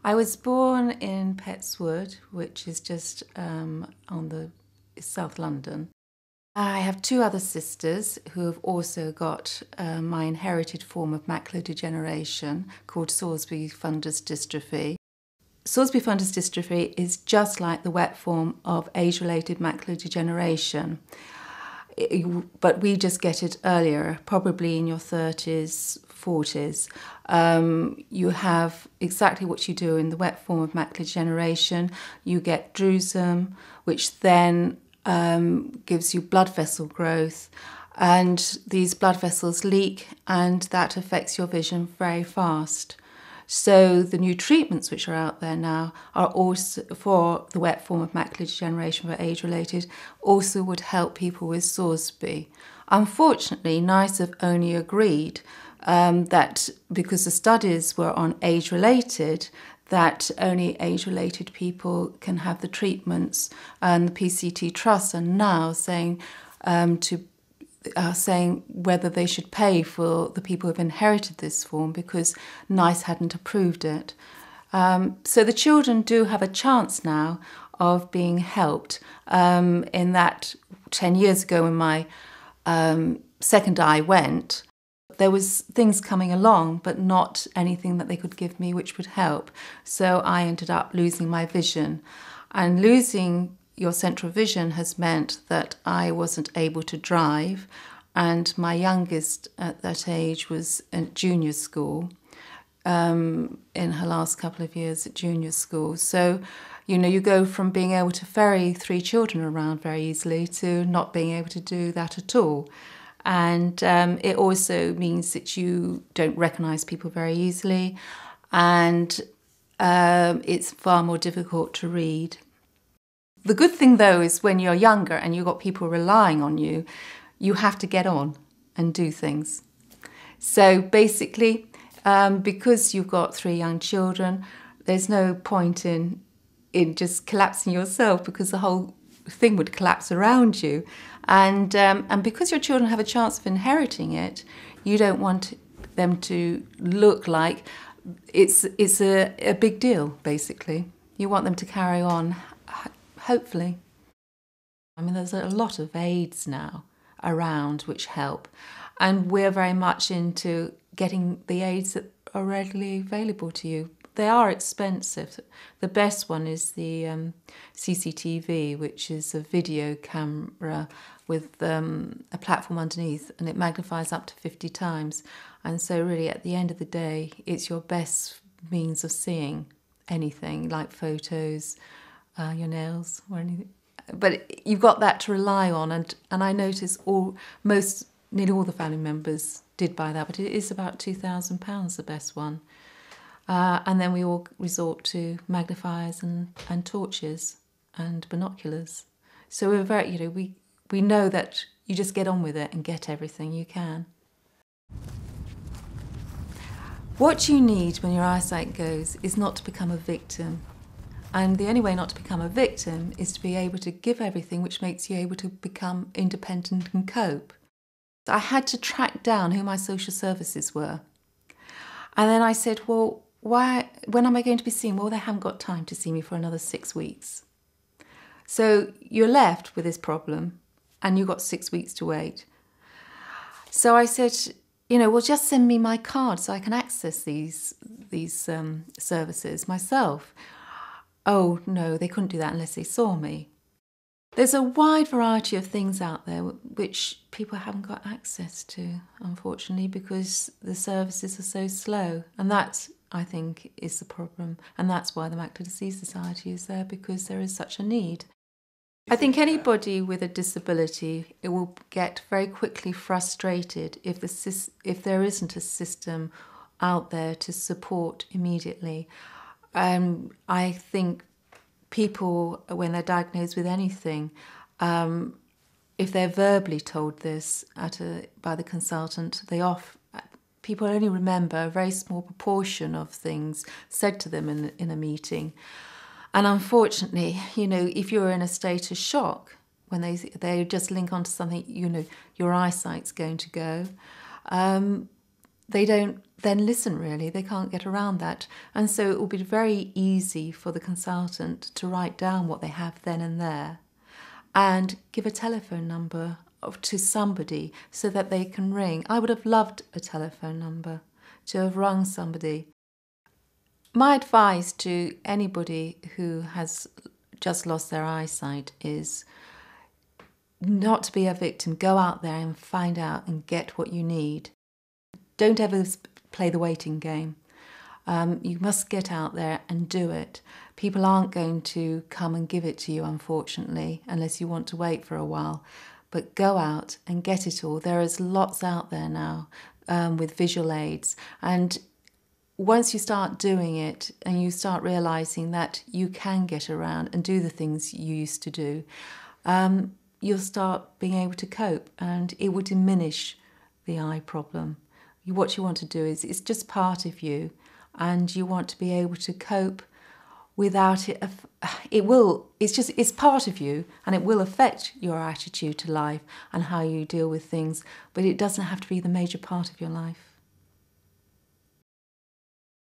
I was born in Pettswood, which is just on the South London. I have two other sisters who have also got my inherited form of macular degeneration called Sorsby fundus dystrophy. Sorsby fundus dystrophy is just like the wet form of age-related macular degeneration, but we just get it earlier, probably in your 30s, 40s. You have exactly what you do in the wet form of macular degeneration. You get drusen, which then gives you blood vessel growth, and these blood vessels leak, and that affects your vision very fast. So the new treatments which are out there now are also for the wet form of macular degeneration for age-related, also would help people with Sorsby. Unfortunately, NICE have only agreed that because the studies were on age-related, that only age-related people can have the treatments, and the PCT Trust are now saying saying whether they should pay for the people who have inherited this form because NICE hadn't approved it. So the children do have a chance now of being helped. In that 10 years ago when my second eye went, there was things coming along, but not anything that they could give me which would help. So I ended up losing my vision. And losing your central vision has meant that I wasn't able to drive, and my youngest at that age was at junior school, in her last couple of years at junior school. So, you know, you go from being able to ferry 3 children around very easily to not being able to do that at all. And it also means that you don't recognise people very easily, and it's far more difficult to read. The good thing, though, is when you're younger and you've got people relying on you, you have to get on and do things. So basically, because you've got 3 young children, there's no point in just collapsing yourself, because the whole thing would collapse around you. And because your children have a chance of inheriting it, you don't want them to look like it's a big deal, basically. You want them to carry on, hopefully. I mean, there's a lot of aids now around which help, and we're very much into getting the aids that are readily available to you. They are expensive. The best one is the CCTV, which is a video camera with a platform underneath, and it magnifies up to 50 times. And so really at the end of the day, it's your best means of seeing anything, like photos, your nails or anything. But you've got that to rely on, and I notice nearly all the family members did buy that, but it is about £2,000, the best one. And then we all resort to magnifiers and torches and binoculars. So we're very, we know that you just get on with it and get everything you can. What you need when your eyesight goes is not to become a victim. And the only way not to become a victim is to be able to give everything which makes you able to become independent and cope. I had to track down who my social services were. And then I said, well, when am I going to be seen? Well, they haven't got time to see me for another 6 weeks. So you're left with this problem, and you've got 6 weeks to wait. So I said, well, just send me my card so I can access these services myself. Oh, no, they couldn't do that unless they saw me. There's a wide variety of things out there which people haven't got access to, unfortunately, because the services are so slow. And that, I think, is the problem. And that's why the Macular Disease Society is there, because there is such a need. I think anybody with a disability, it will get very quickly frustrated if there isn't a system out there to support immediately. I think people, when they're diagnosed with anything, if they're verbally told this by the consultant, people only remember a very small proportion of things said to them in a meeting. And unfortunately, if you're in a state of shock, when they just link onto something, your eyesight's going to go, they don't then listen really, they can't get around that. And so it will be very easy for the consultant to write down what they have then and there and give a telephone number to somebody so that they can ring. I would have loved a telephone number to have rung somebody. My advice to anybody who has just lost their eyesight is not to be a victim. Go out there and find out and get what you need. Don't ever play the waiting game. You must get out there and do it. People aren't going to come and give it to you, unfortunately, unless you want to wait for a while. But go out and get it all. There is lots out there now with visual aids. And once you start doing it and you start realising that you can get around and do the things you used to do, you'll start being able to cope, and it will diminish the eye problem. What you want to do is, it's just part of you, and you want to be able to cope without it. It's part of you, and it will affect your attitude to life and how you deal with things, but it doesn't have to be the major part of your life.